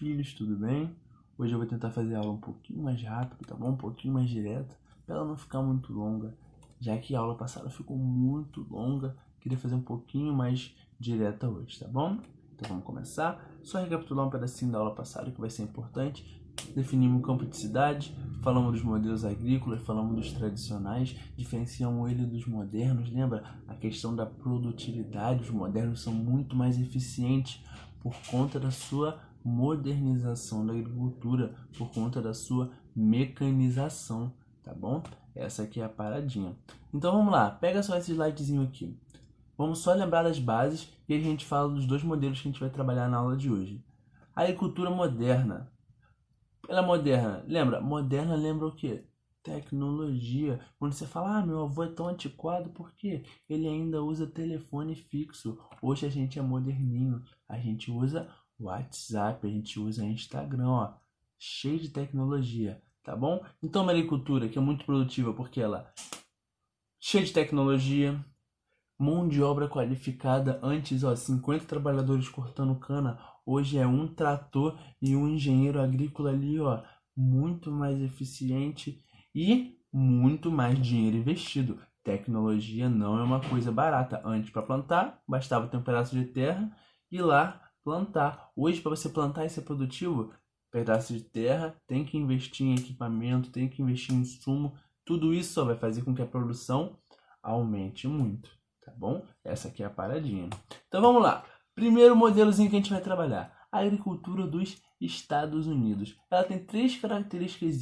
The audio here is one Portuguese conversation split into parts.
filhos, tudo bem? Hoje eu vou tentar fazer a aula um pouquinho mais rápido, tá bom? Um pouquinho mais direta, para ela não ficar muito longa, já que a aula passada ficou muito longa, queria fazer um pouquinho mais direta hoje, tá bom? Então vamos começar. Só recapitular um pedacinho da aula passada que vai ser importante. Definimos o campo de cidade, falamos dos modelos agrícolas, falamos dos tradicionais, diferenciamos ele dos modernos, lembra? A questão da produtividade, os modernos são muito mais eficientes por conta da sua modernização da agricultura, por conta da sua mecanização, tá bom? Essa aqui é a paradinha. Então vamos lá, pega só esse slidezinho aqui. Vamos só lembrar das bases e a gente fala dos dois modelos que a gente vai trabalhar na aula de hoje. A agricultura moderna. Ela é moderna. Moderna lembra o quê? Tecnologia. Quando você fala, meu avô é tão antiquado, por quê? Ele ainda usa telefone fixo. Hoje a gente é moderninho. A gente usa WhatsApp, a gente usa Instagram, ó. Cheio de tecnologia, tá bom? Então uma agricultura que é muito produtiva porque ela é cheia de tecnologia, mão de obra qualificada. Antes, ó, 50 trabalhadores cortando cana, hoje é um trator e um engenheiro agrícola ali, ó, muito mais eficiente e muito mais dinheiro investido. Tecnologia não é uma coisa barata. Antes, para plantar, bastava ter um pedaço de terra e ir lá plantar. Hoje, para você plantar e ser produtivo, pedaço de terra, tem que investir em equipamento, tem que investir em insumo. Tudo isso ó, vai fazer com que a produção aumente muito. Tá bom? Essa aqui é a paradinha. Então vamos lá. Primeiro modelozinho que a gente vai trabalhar. A agricultura dos Estados Unidos. Ela tem três características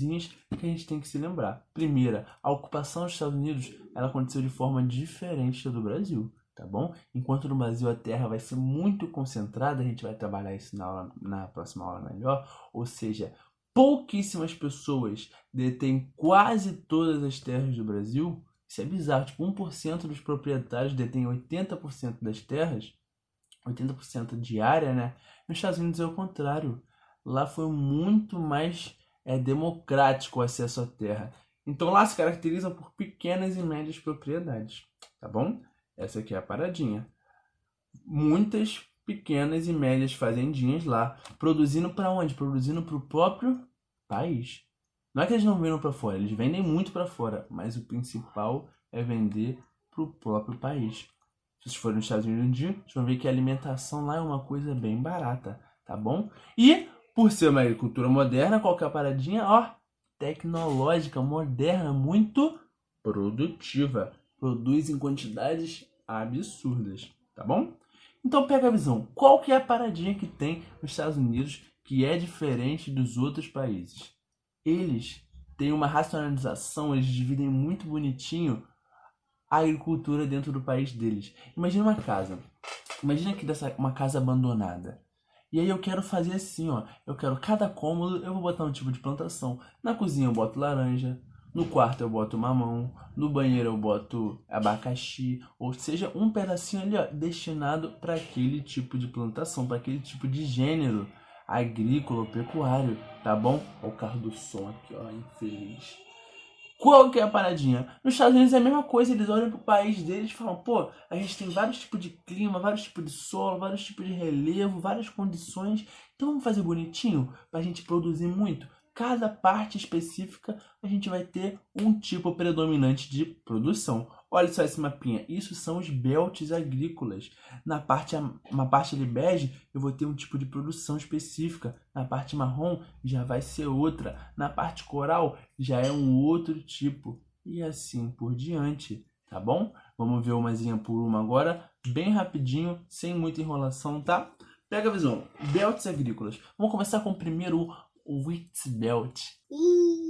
que a gente tem que se lembrar. Primeira, a ocupação dos Estados Unidos ela aconteceu de forma diferente da do Brasil. Tá bom? Enquanto no Brasil a terra vai ser muito concentrada, a gente vai trabalhar isso na próxima aula melhor. Ou seja, pouquíssimas pessoas detêm quase todas as terras do Brasil. Isso é bizarro, tipo 1% dos proprietários detêm 80% das terras, 80% de área, né? Nos Estados Unidos é o contrário. Lá foi muito mais democrático o acesso à terra. Então lá se caracterizam por pequenas e médias propriedades, tá bom? Essa aqui é a paradinha. Muitas pequenas e médias fazendinhas lá, produzindo para onde? Produzindo para o próprio país. Não é que eles não vendam para fora, eles vendem muito para fora, mas o principal é vender para o próprio país. Se vocês forem nos Estados Unidos um dia, vocês vão ver que a alimentação lá é uma coisa bem barata, tá bom? E, por ser uma agricultura moderna, qualquer paradinha, ó, tecnológica, moderna, muito produtiva. Produz em quantidades absurdas, tá bom? Então pega a visão, qual que é a paradinha que tem nos Estados Unidos que é diferente dos outros países? Eles têm uma racionalização, eles dividem muito bonitinho a agricultura dentro do país deles. Imagina uma casa. Imagina que uma casa abandonada. E aí eu quero fazer assim, ó. Eu quero cada cômodo, eu vou botar um tipo de plantação. Na cozinha eu boto laranja, no quarto eu boto mamão, no banheiro eu boto abacaxi, ou seja, um pedacinho ali, ó, destinado para aquele tipo de plantação, para aquele tipo de gênero agrícola ou pecuário, tá bom? Olha o carro do som aqui, ó, infeliz. Qual que é a paradinha? Nos Estados Unidos é a mesma coisa, eles olham pro país deles e falam, pô, a gente tem vários tipos de clima, vários tipos de solo, vários tipos de relevo, várias condições, então vamos fazer bonitinho pra gente produzir muito. Cada parte específica a gente vai ter um tipo predominante de produção. Olha só esse mapinha, isso são os belts agrícolas. Uma parte ali bege, eu vou ter um tipo de produção específica. Na parte marrom já vai ser outra. Na parte coral já é um outro tipo. E assim por diante, tá bom? Vamos ver umazinha por uma agora, bem rapidinho, sem muita enrolação, tá? Pega a visão, belts agrícolas. Vamos começar com o primeiro, o wheat belt.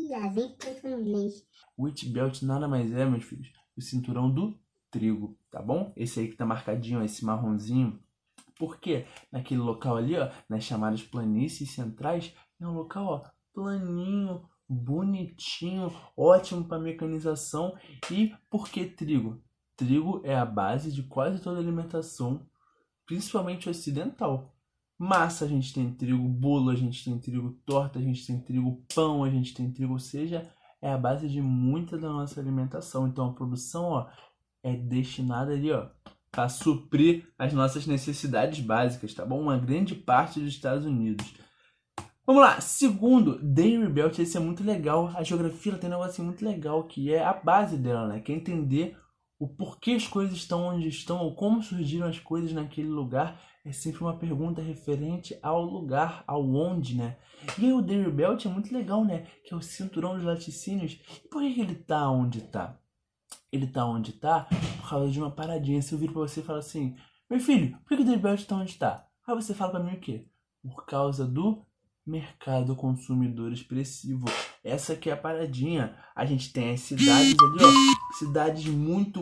Lá vem com inglês. Wheat belt nada mais é, meus filhos, o cinturão do trigo, tá bom? Esse aí que tá marcadinho, ó, esse marronzinho. Porque naquele local ali, ó, nas chamadas planícies centrais, é um local, ó, planinho, bonitinho, ótimo para mecanização. E por que trigo? Trigo é a base de quase toda a alimentação, principalmente ocidental. Massa a gente tem trigo, bolo a gente tem trigo, torta a gente tem trigo, pão a gente tem trigo, ou seja, é a base de muita da nossa alimentação. Então a produção, ó, é destinada ali, ó, para suprir as nossas necessidades básicas, tá bom? Uma grande parte dos Estados Unidos. Vamos lá, segundo, Dairy Belt, esse é muito legal. A geografia ela tem um negócio muito legal, que é a base dela, né? Que é entender o porquê as coisas estão onde estão, ou como surgiram as coisas naquele lugar. É sempre uma pergunta referente ao lugar, ao onde, né? E aí o Dairy Belt é muito legal, né? Que é o cinturão dos laticínios. E por que ele tá onde tá? Ele tá onde tá por causa de uma paradinha. Se eu vir pra você e falar assim, meu filho, por que o Dairy Belt tá onde tá? Aí você fala pra mim o quê? Por causa do mercado consumidor expressivo. Essa aqui é a paradinha. A gente tem as cidades ali, ó. Cidades muito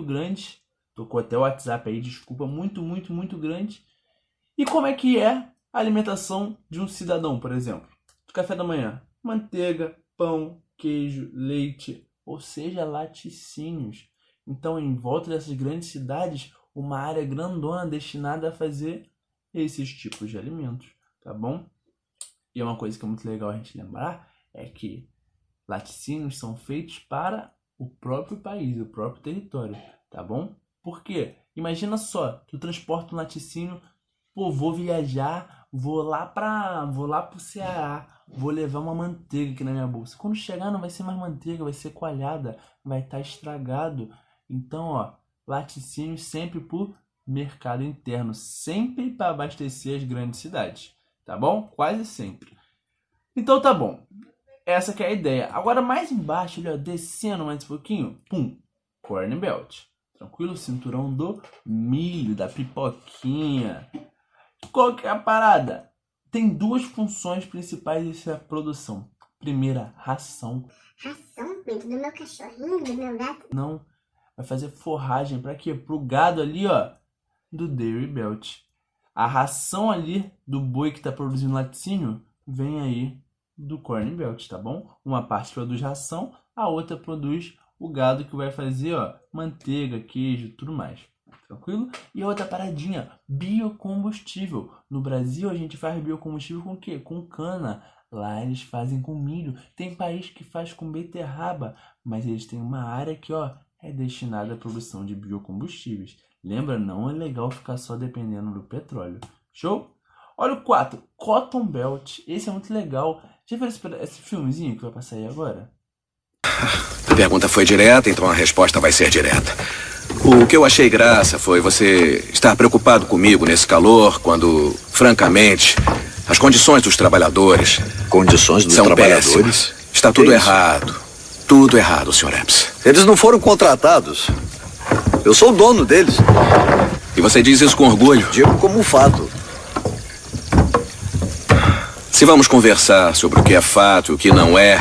grandes. Tocou até o WhatsApp aí, desculpa. Muito grande. E como é que é a alimentação de um cidadão, por exemplo? Do café da manhã. Manteiga, pão, queijo, leite, ou seja, laticínios. Então, em volta dessas grandes cidades, uma área grandona destinada a fazer esses tipos de alimentos, tá bom? E uma coisa que é muito legal a gente lembrar é que laticínios são feitos para o próprio país, o próprio território, tá bom? Por quê? Imagina só, tu transporta um laticínio, pô, vou viajar, vou lá pro Ceará, vou levar uma manteiga aqui na minha bolsa. Quando chegar não vai ser mais manteiga, vai ser coalhada, vai estar estragado. Então, ó, laticínios sempre por mercado interno, sempre para abastecer as grandes cidades, tá bom? Quase sempre. Então tá bom. Essa que é a ideia. Agora mais embaixo, ó, descendo mais um pouquinho, pum, Corn Belt. Tranquilo? Cinturão do milho, da pipoquinha. Qual que é a parada? Tem duas funções principais dessa produção. Primeira, ração. Ração, dentro do meu cachorrinho, do meu gato. Não, vai fazer forragem para quê? Pro gado ali, ó, do Dairy Belt. A ração ali do boi que está produzindo laticínio vem aí do Corn Belt, tá bom? Uma parte produz ração, a outra produz o gado que vai fazer, ó, manteiga, queijo, tudo mais. Tranquilo? E outra paradinha, biocombustível. No Brasil a gente faz biocombustível com o quê? Com cana. Lá eles fazem com milho. Tem país que faz com beterraba, mas eles têm uma área que, ó, é destinada à produção de biocombustíveis. Lembra, não é legal ficar só dependendo do petróleo. Show? Olha o 4, Cotton Belt. Esse é muito legal. Já viu esse filmezinho que vai passar aí agora? A pergunta foi direta, então a resposta vai ser direta. O que eu achei graça foi você estar preocupado comigo nesse calor, quando, francamente, as condições dos trabalhadores... Condições dos são trabalhadores? péssimas. Está tudo errado. Tudo errado, Sr. Epps. Eles não foram contratados. Eu sou o dono deles. E você diz isso com orgulho? Digo como um fato. Se vamos conversar sobre o que é fato e o que não é,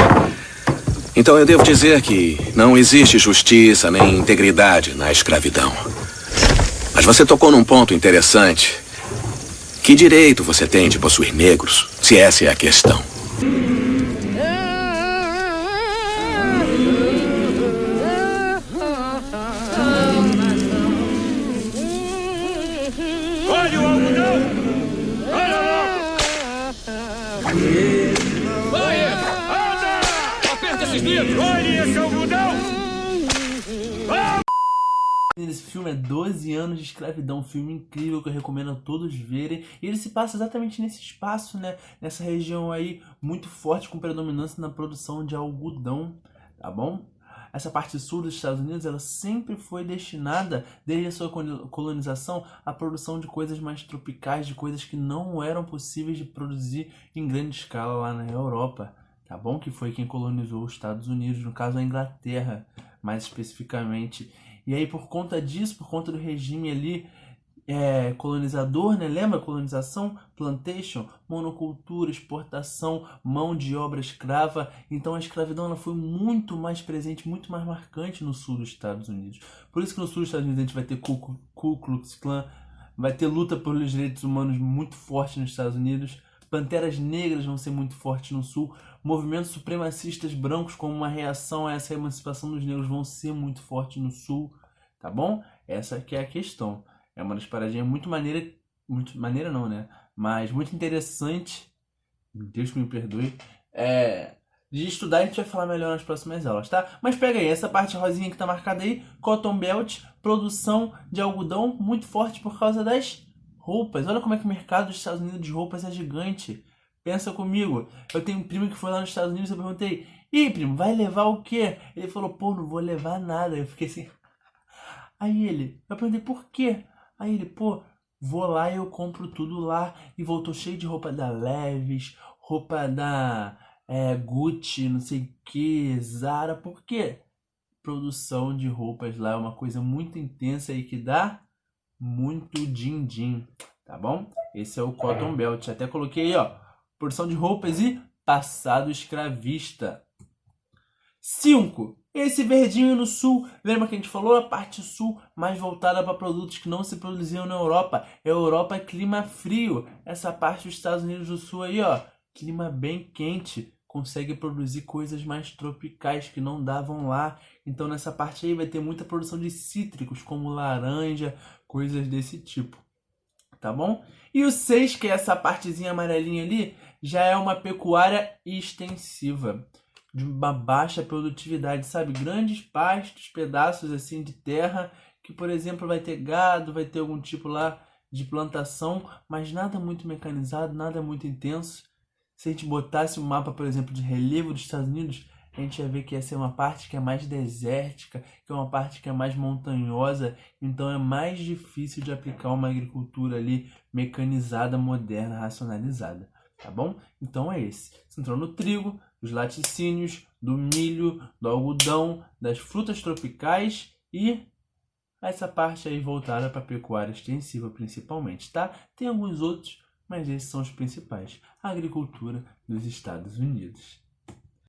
então eu devo dizer que não existe justiça nem integridade na escravidão. Mas você tocou num ponto interessante. Que direito você tem de possuir negros, se essa é a questão? Olha o algodão! Olha logo! Vai, anda! Aperta esses dedos! Olha esse algodão! Esse filme é 12 anos de escravidão, um filme incrível que eu recomendo a todos verem. E ele se passa exatamente nesse espaço, né? Nessa região aí muito forte, com predominância na produção de algodão, tá bom? Essa parte sul dos Estados Unidos, ela sempre foi destinada, desde a sua colonização, à produção de coisas mais tropicais, de coisas que não eram possíveis de produzir em grande escala lá na Europa, tá bom? Que foi quem colonizou os Estados Unidos, no caso a Inglaterra, mais especificamente. E aí, por conta disso, por conta do regime ali colonizador, né? Lembra? Colonização, plantation, monocultura, exportação, mão de obra escrava. Então a escravidão ela foi muito mais presente, muito mais marcante no sul dos Estados Unidos. Por isso que no sul dos Estados Unidos a gente vai ter Ku Klux Klan, vai ter luta pelos direitos humanos muito forte nos Estados Unidos. Panteras negras vão ser muito fortes no sul. Movimentos supremacistas brancos, como uma reação a essa emancipação dos negros, vão ser muito fortes no sul, tá bom? Essa que é a questão. É uma das paradinhas muito maneira não, né? Mas muito interessante, Deus que me perdoe, de estudar. A gente vai falar melhor nas próximas aulas, tá? Mas pega aí, essa parte rosinha que tá marcada aí, Cotton Belt, produção de algodão muito forte por causa das roupas. Olha como é que o mercado dos Estados Unidos de roupas é gigante. Pensa comigo. Eu tenho um primo que foi lá nos Estados Unidos e eu perguntei: "Ih, primo, vai levar o quê?" Ele falou: "Pô, não vou levar nada." Eu fiquei assim. Eu perguntei por quê? Aí ele: "Pô, vou lá e eu compro tudo lá." E voltou cheio de roupa da Levi's, roupa da Gucci, não sei o que, Zara. Por quê? Produção de roupas lá é uma coisa muito intensa e que dá muito din-din, tá bom? Esse é o Cotton Belt. Até coloquei aí, ó, produção de roupas e passado escravista. 5. Esse verdinho no sul, lembra que a gente falou? A parte sul mais voltada para produtos que não se produziam na Europa. Europa é clima frio. Essa parte dos Estados Unidos do Sul aí, ó, clima bem quente. Consegue produzir coisas mais tropicais que não davam lá. Então nessa parte aí vai ter muita produção de cítricos, como laranja, coisas desse tipo. Tá bom? E o 6, que é essa partezinha amarelinha ali, já é uma pecuária extensiva, de uma baixa produtividade, sabe? Grandes pastos, pedaços assim de terra, que por exemplo vai ter gado, vai ter algum tipo lá de plantação, mas nada muito mecanizado, nada muito intenso. Se a gente botasse um mapa, por exemplo, de relevo dos Estados Unidos, a gente ia ver que essa é uma parte que é mais desértica, que é uma parte que é mais montanhosa, então é mais difícil de aplicar uma agricultura ali mecanizada, moderna, racionalizada, tá bom? Então é esse. Você entrou no trigo, dos laticínios, do milho, do algodão, das frutas tropicais e essa parte aí voltada para a pecuária extensiva principalmente, tá? Tem alguns outros, mas esses são os principais. A agricultura dos Estados Unidos.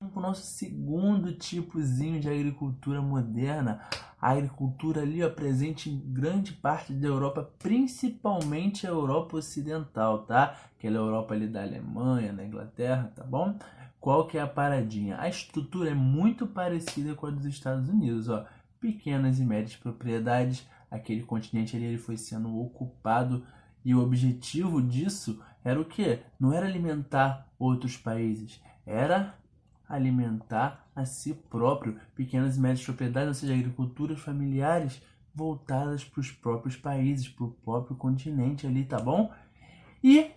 Vamos para o nosso segundo tipozinho de agricultura moderna. A agricultura ali, ó, presente em grande parte da Europa, principalmente a Europa Ocidental, tá? Aquela Europa ali da Alemanha, da Inglaterra, tá bom? Qual que é a paradinha? A estrutura é muito parecida com a dos Estados Unidos, ó. Pequenas e médias propriedades. Aquele continente ali ele foi sendo ocupado e o objetivo disso era o quê? Não era alimentar outros países, era alimentar a si próprio. Pequenas e médias propriedades, ou seja, agriculturas familiares voltadas para os próprios países, para o próprio continente ali, tá bom? E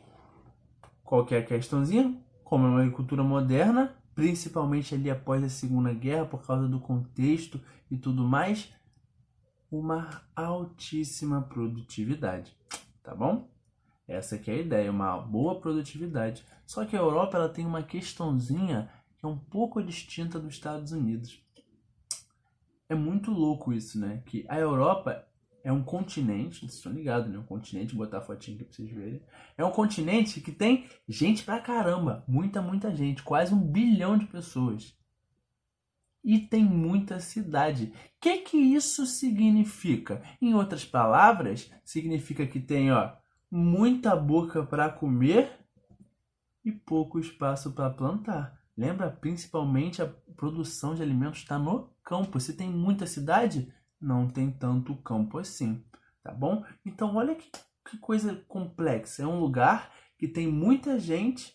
qual que é a questãozinha? Como é uma agricultura moderna, principalmente ali após a Segunda Guerra, por causa do contexto e tudo mais, uma altíssima produtividade, tá bom? Essa aqui é a ideia, uma boa produtividade. Só que a Europa ela tem uma questãozinha que é um pouco distinta dos Estados Unidos. É muito louco isso, né? Que a Europa é um continente, vocês estão ligados, né? Um continente, vou botar a fotinha aqui pra vocês verem. É um continente que tem gente pra caramba, muita gente, quase 1 bilhão de pessoas. E tem muita cidade. O que isso significa? Em outras palavras, significa que tem, ó, muita boca para comer e pouco espaço para plantar. Lembra? Principalmente a produção de alimentos está no campo. Se tem muita cidade, não tem tanto campo assim, tá bom? Então olha que coisa complexa. É um lugar que tem muita gente,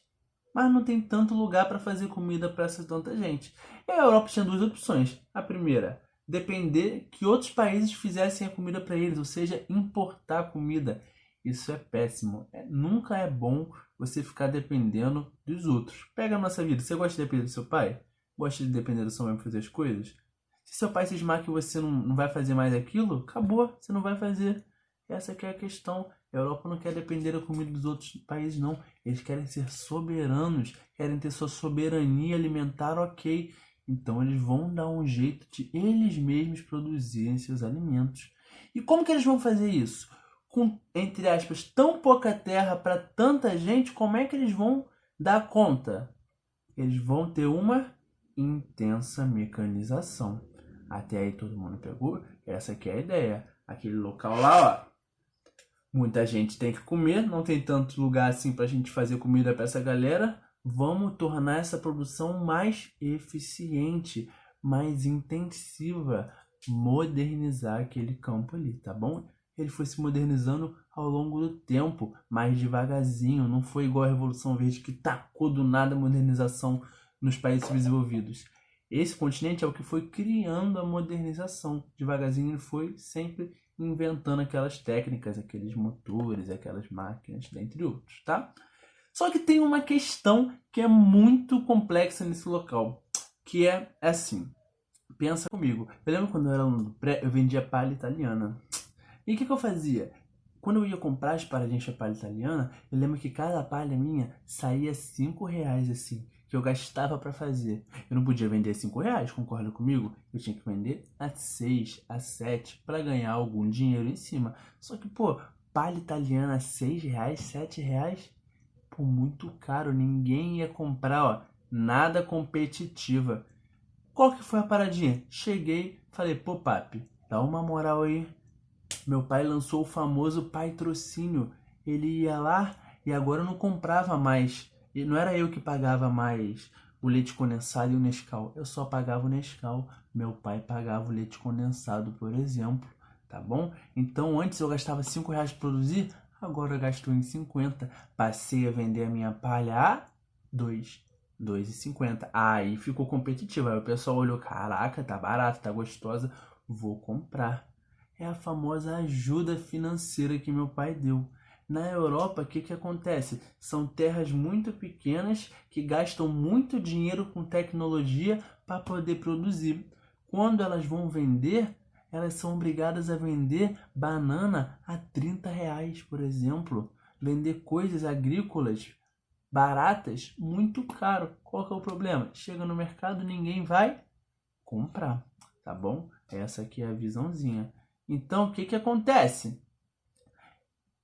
mas não tem tanto lugar para fazer comida para essa tanta gente. E a Europa tinha 2 opções. A primeira, depender que outros países fizessem a comida para eles, ou seja, importar comida. Isso é péssimo. Nunca é bom você ficar dependendo dos outros. Pega a nossa vida. Você gosta de depender do seu pai? Gosta de depender do seu mãe para fazer as coisas? Se seu pai cismar que você não vai fazer mais aquilo, acabou. Você não vai fazer. Essa que é a questão. A Europa não quer depender da comida dos outros países, não. Eles querem ser soberanos. Querem ter sua soberania alimentar, ok. Então eles vão dar um jeito de eles mesmos produzirem seus alimentos. E como que eles vão fazer isso? Com, entre aspas, tão pouca terra para tanta gente, como é que eles vão dar conta? Eles vão ter uma intensa mecanização. Até aí todo mundo pegou? Essa aqui é a ideia. Aquele local lá, ó. Muita gente tem que comer, não tem tanto lugar assim para a gente fazer comida para essa galera. Vamos tornar essa produção mais eficiente, mais intensiva, modernizar aquele campo ali, tá bom? Ele foi se modernizando ao longo do tempo, mais devagarzinho, não foi igual a Revolução Verde que tacou do nada a modernização nos países desenvolvidos. Esse continente é o que foi criando a modernização, devagarzinho ele foi sempre inventando aquelas técnicas, aqueles motores, aquelas máquinas, dentre outros, tá? Só que tem uma questão que é muito complexa nesse local, que é assim, pensa comigo. Eu lembro quando eu era aluno do pré, eu vendia palha italiana. E o que eu fazia? Quando eu ia comprar as palhas de palha italiana, eu lembro que cada palha minha saía R$ 5 assim, que eu gastava para fazer. Eu não podia vender R$ 5, concorda comigo? Eu tinha que vender a 6, a 7 para ganhar algum dinheiro em cima. Só que, pô, palha italiana a R$ 6, R$ 7, pô, muito caro. Ninguém ia comprar, ó, nada competitiva. Qual que foi a paradinha? Cheguei, falei, pô, papi, dá uma moral aí. Meu pai lançou o famoso patrocínio. Ele ia lá e agora eu não comprava mais. E não era eu que pagava mais o leite condensado e o Nescau. Eu só pagava o Nescau. Meu pai pagava o leite condensado, por exemplo. Tá bom? Então antes eu gastava R$ 5 para produzir, agora eu gasto em 50. Passei a vender a minha palha a 2,50. Aí ficou competitivo. Aí o pessoal olhou, caraca, tá barato, tá gostosa, vou comprar. É a famosa ajuda financeira que meu pai deu. Na Europa, o que acontece? São terras muito pequenas que gastam muito dinheiro com tecnologia para poder produzir. Quando elas vão vender, elas são obrigadas a vender banana a R$ 30, por exemplo. Vender coisas agrícolas baratas, muito caro. Qual que é o problema? Chega no mercado, ninguém vai comprar, tá bom? Essa aqui é a visãozinha. Então, o que acontece?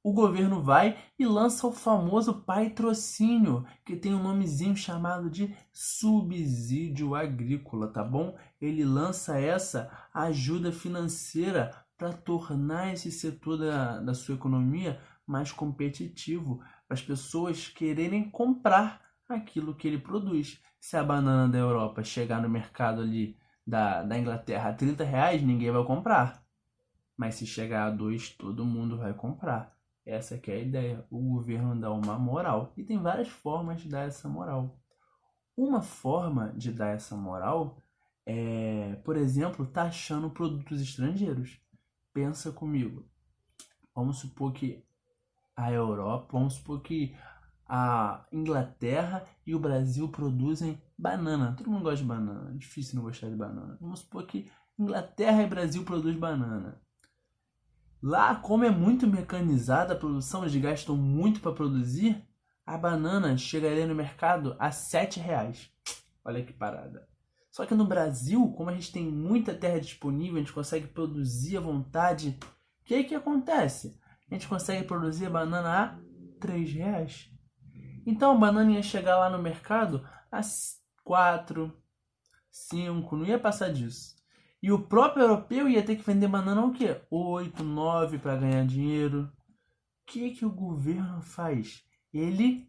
O governo vai e lança o famoso patrocínio, que tem um nomezinho chamado de subsídio agrícola, tá bom? Ele lança essa ajuda financeira para tornar esse setor da sua economia mais competitivo, para as pessoas quererem comprar aquilo que ele produz. Se a banana da Europa chegar no mercado ali da Inglaterra a R$ 30, ninguém vai comprar. Mas se chegar a 2, todo mundo vai comprar. Essa que é a ideia. O governo dá uma moral. E tem várias formas de dar essa moral. Uma forma de dar essa moral é, por exemplo, taxando produtos estrangeiros. Pensa comigo. Vamos supor que a Europa, vamos supor que a Inglaterra e o Brasil produzem banana. Todo mundo gosta de banana. É difícil não gostar de banana. Vamos supor que Inglaterra e Brasil produzem banana. Lá, como é muito mecanizada a produção, eles gastam muito para produzir, a banana chegaria no mercado a R$ 7. Olha que parada. Só que no Brasil, como a gente tem muita terra disponível, a gente consegue produzir à vontade, o que acontece? A gente consegue produzir a banana a R$ 3. Então a banana ia chegar lá no mercado a 4, 5, não ia passar disso. E o próprio europeu ia ter que vender banana o quê? 8, 9 para ganhar dinheiro. O que o governo faz? Ele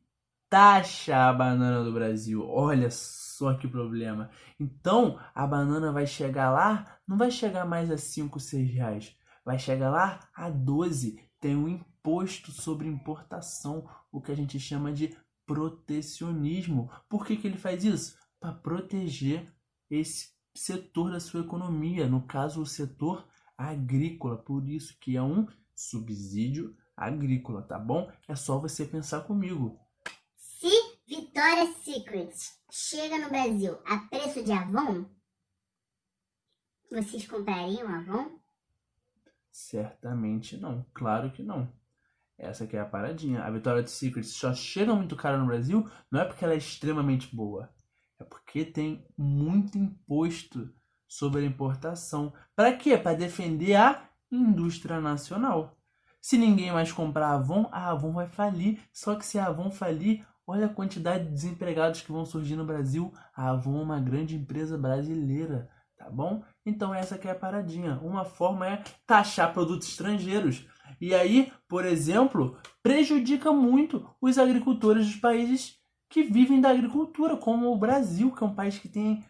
taxa a banana do Brasil. Olha só que problema. Então, a banana vai chegar lá, não vai chegar mais a 5, 6 reais. Vai chegar lá a 12. Tem um imposto sobre importação, o que a gente chama de protecionismo. Por que ele faz isso? Para proteger esse setor da sua economia, no caso o setor agrícola, por isso que é um subsídio agrícola, tá bom? É só você pensar comigo. Se Victoria's Secret chega no Brasil a preço de Avon, vocês comprariam Avon? Certamente não, claro que não. Essa aqui é a paradinha. A Victoria's Secret só chega muito cara no Brasil, não é porque ela é extremamente boa. É porque tem muito imposto sobre a importação. Para quê? Para defender a indústria nacional. Se ninguém mais comprar a Avon vai falir. Só que se a Avon falir, olha a quantidade de desempregados que vão surgir no Brasil. A Avon é uma grande empresa brasileira, tá bom? Então essa aqui é a paradinha. Uma forma é taxar produtos estrangeiros. E aí, por exemplo, prejudica muito os agricultores dos países que vivem da agricultura, como o Brasil, que é um país que tem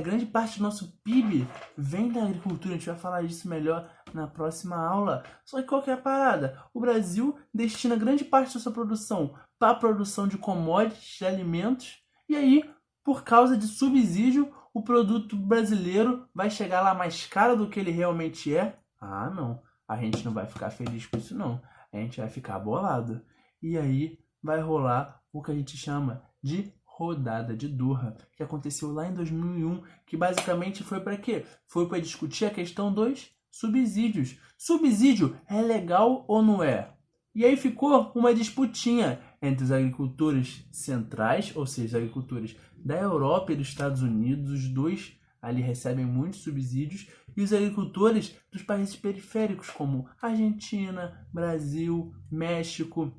grande parte do nosso PIB vem da agricultura. A gente vai falar disso melhor na próxima aula. Só que qual que é a parada? O Brasil destina grande parte da sua produção para a produção de commodities, de alimentos, e aí, por causa de subsídio, o produto brasileiro vai chegar lá mais caro do que ele realmente é? Ah, não. A gente não vai ficar feliz com isso não, a gente vai ficar bolado. E aí vai rolar o que a gente chama de rodada de Doha, que aconteceu lá em 2001, que basicamente foi para quê? Foi para discutir a questão dos subsídios. Subsídio é legal ou não é? E aí ficou uma disputinha entre os agricultores centrais, ou seja, os agricultores da Europa e dos Estados Unidos, os dois ali recebem muitos subsídios, e os agricultores dos países periféricos, como Argentina, Brasil, México.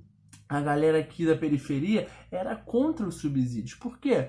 A galera aqui da periferia era contra os subsídios. Por quê?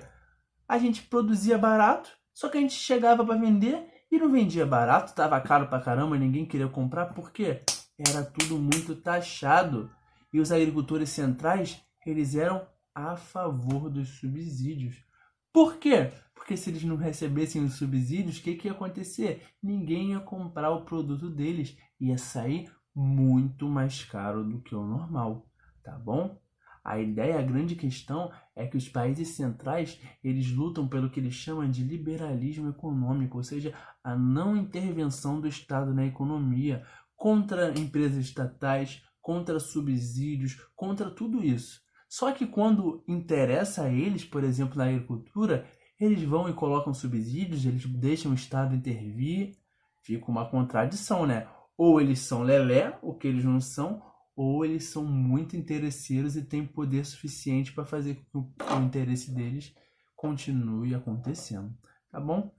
A gente produzia barato, só que a gente chegava para vender e não vendia barato, estava caro pra caramba, ninguém queria comprar. Por quê? Era tudo muito taxado. E os agricultores centrais, eles eram a favor dos subsídios. Por quê? Porque se eles não recebessem os subsídios, o que ia acontecer? Ninguém ia comprar o produto deles. Ia sair muito mais caro do que o normal. Tá bom? A ideia, a grande questão é que os países centrais, eles lutam pelo que eles chamam de liberalismo econômico, ou seja, a não intervenção do Estado na economia, contra empresas estatais, contra subsídios, contra tudo isso. Só que quando interessa a eles, por exemplo, na agricultura, eles vão e colocam subsídios, eles deixam o Estado intervir, fica uma contradição, né? Ou eles são lelé, o que eles não são, ou eles são muito interesseiros e têm poder suficiente para fazer com que o interesse deles continue acontecendo, tá bom?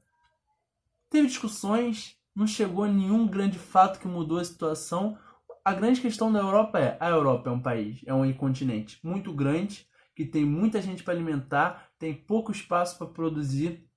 Teve discussões, não chegou a nenhum grande fato que mudou a situação. A grande questão da Europa é, a Europa é um país, é um continente muito grande, que tem muita gente para alimentar, tem pouco espaço para produzir.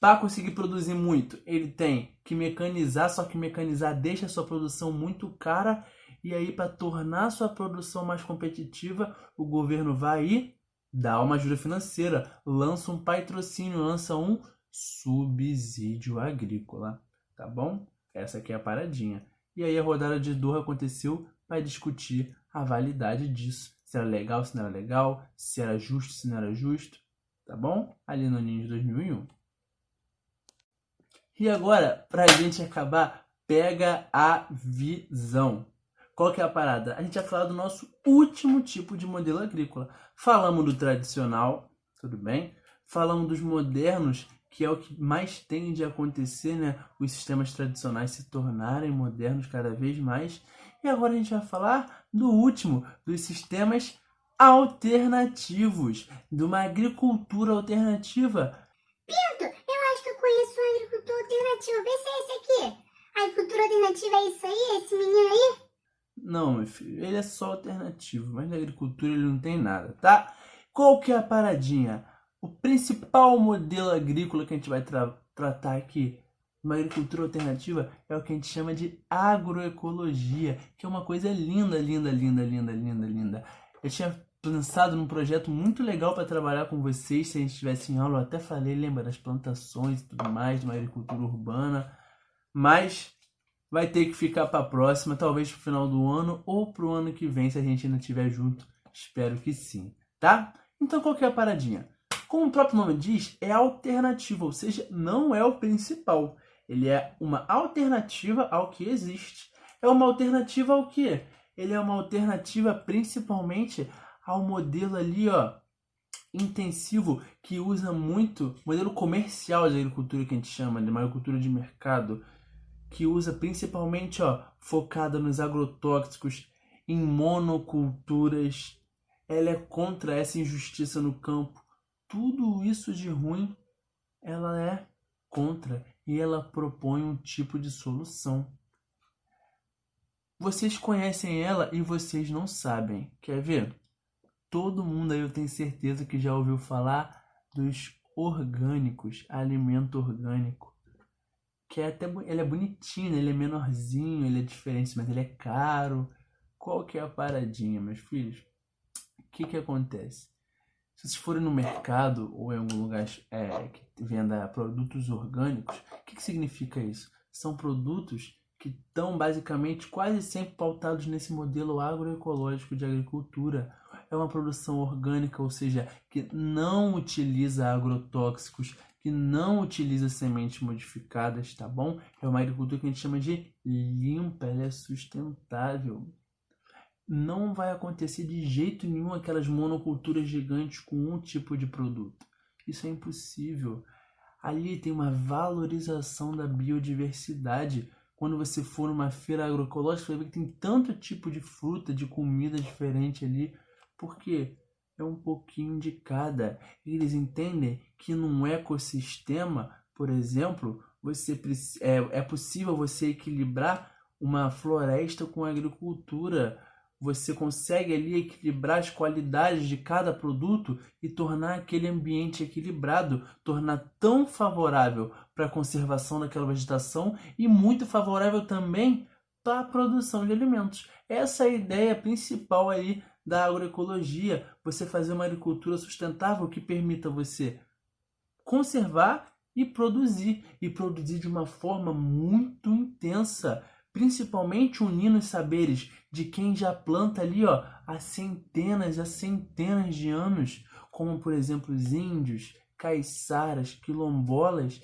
Para conseguir produzir muito, ele tem que mecanizar, só que mecanizar deixa a sua produção muito cara. E aí, para tornar sua produção mais competitiva, o governo vai e dá uma ajuda financeira, lança um patrocínio, lança um subsídio agrícola, tá bom? Essa aqui é a paradinha. E aí a rodada de Doha aconteceu para discutir a validade disso. Se era legal, se não era legal, se era justo, se não era justo, tá bom? Ali no Ninja 2001. E agora, para a gente acabar, pega a visão. Qual que é a parada? A gente vai falar do nosso último tipo de modelo agrícola. Falamos do tradicional, tudo bem? Falamos dos modernos, que é o que mais tende a acontecer, né? Os sistemas tradicionais se tornarem modernos cada vez mais. E agora a gente vai falar do último, dos sistemas alternativos, de uma agricultura alternativa. Pinto, eu acho que eu conheço uma agricultura alternativa. Vê se é esse aqui. A agricultura alternativa é isso aí? Esse menino aí? Não, meu filho, ele é só alternativo, mas na agricultura ele não tem nada, tá? Qual que é a paradinha? O principal modelo agrícola que a gente vai tratar aqui, uma agricultura alternativa, é o que a gente chama de agroecologia, que é uma coisa linda, linda, linda, linda, linda, linda. Eu tinha pensado num projeto muito legal para trabalhar com vocês, se a gente estivesse em aula, eu até falei, lembra das plantações e tudo mais, de uma agricultura urbana, mas vai ter que ficar para a próxima, talvez para o final do ano ou para o ano que vem, se a gente ainda estiver junto. Espero que sim, tá? Então, qual que é a paradinha? Como o próprio nome diz, é alternativa, ou seja, não é o principal. Ele é uma alternativa ao que existe. É uma alternativa ao quê? Ele é uma alternativa principalmente ao modelo ali, ó, intensivo, que usa muito, modelo comercial de agricultura que a gente chama, de uma agricultura de mercado, que usa principalmente, ó, focada nos agrotóxicos, em monoculturas. Ela é contra essa injustiça no campo. Tudo isso de ruim, ela é contra e ela propõe um tipo de solução. Vocês conhecem ela e vocês não sabem. Quer ver? Todo mundo aí eu tenho certeza que já ouviu falar dos orgânicos, alimento orgânico. Que é até, ele é bonitinho, ele é menorzinho, ele é diferente, mas ele é caro. Qual que é a paradinha, meus filhos? O que acontece? Se vocês forem no mercado ou em algum lugar que venda produtos orgânicos, o que significa isso? São produtos que estão basicamente quase sempre pautados nesse modelo agroecológico de agricultura. É uma produção orgânica, ou seja, que não utiliza agrotóxicos, que não utiliza sementes modificadas, tá bom? É uma agricultura que a gente chama de limpa, ela é sustentável. Não vai acontecer de jeito nenhum aquelas monoculturas gigantes com um tipo de produto. Isso é impossível. Ali tem uma valorização da biodiversidade. Quando você for numa feira agroecológica, você vai ver que tem tanto tipo de fruta, de comida diferente ali. Por quê? É um pouquinho de cada. Eles entendem que num ecossistema, por exemplo, é possível você equilibrar uma floresta com agricultura. Você consegue ali equilibrar as qualidades de cada produto e tornar aquele ambiente equilibrado, tornar tão favorável para a conservação daquela vegetação e muito favorável também para a produção de alimentos. Essa é a ideia principal aí da agroecologia, você fazer uma agricultura sustentável que permita você conservar e produzir de uma forma muito intensa, principalmente unindo os saberes de quem já planta ali, ó, há centenas de anos, como por exemplo os índios, caiçaras, quilombolas,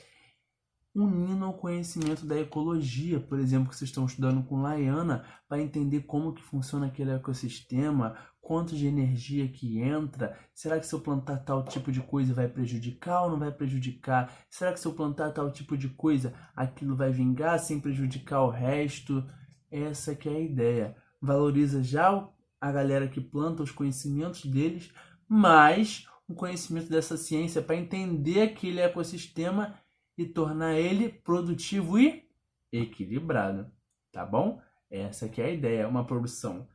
unindo ao conhecimento da ecologia, por exemplo, que vocês estão estudando com Laiana, para entender como que funciona aquele ecossistema, quanto de energia que entra, será que se eu plantar tal tipo de coisa vai prejudicar ou não vai prejudicar? Será que se eu plantar tal tipo de coisa, aquilo vai vingar sem prejudicar o resto? Essa que é a ideia. Valoriza já a galera que planta, os conhecimentos deles, mas o conhecimento dessa ciência para entender aquele ecossistema e tornar ele produtivo e equilibrado, tá bom? Essa que é a ideia, uma produção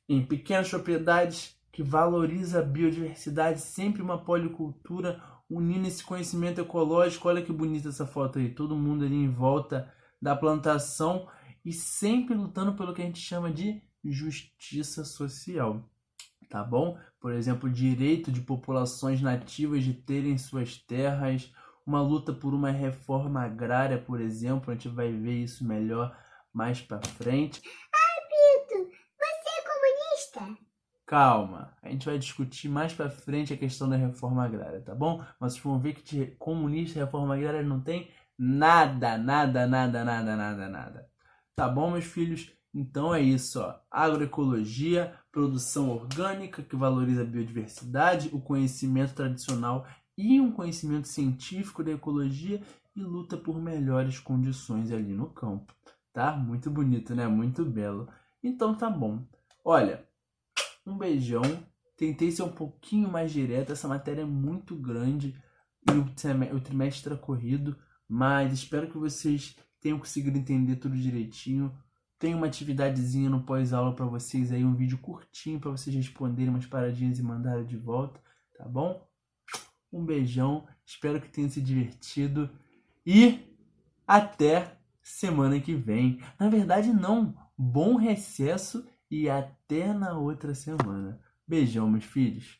em pequenas propriedades que valoriza a biodiversidade, sempre uma policultura, unindo esse conhecimento ecológico. Olha que bonita essa foto aí, todo mundo ali em volta da plantação e sempre lutando pelo que a gente chama de justiça social, tá bom? Por exemplo, o direito de populações nativas de terem suas terras, uma luta por uma reforma agrária, por exemplo, a gente vai ver isso melhor mais para frente. Pito, você é comunista? Calma, a gente vai discutir mais para frente a questão da reforma agrária, tá bom? Mas vocês vão ver que de comunista e reforma agrária não tem nada. Tá bom, meus filhos? Então é isso, ó. Agroecologia, produção orgânica que valoriza a biodiversidade, o conhecimento tradicional e um conhecimento científico da ecologia e luta por melhores condições ali no campo, tá? Muito bonito, né? Muito belo. Então tá bom. Olha, um beijão. Tentei ser um pouquinho mais direto, essa matéria é muito grande e o trimestre é corrido, mas espero que vocês tenham conseguido entender tudo direitinho. Tem uma atividadezinha no pós-aula para vocês aí, um vídeo curtinho para vocês responderem umas paradinhas e mandarem de volta, tá bom? Um beijão, espero que tenham se divertido e até semana que vem. Na verdade não, bom recesso e até na outra semana. Beijão, meus filhos.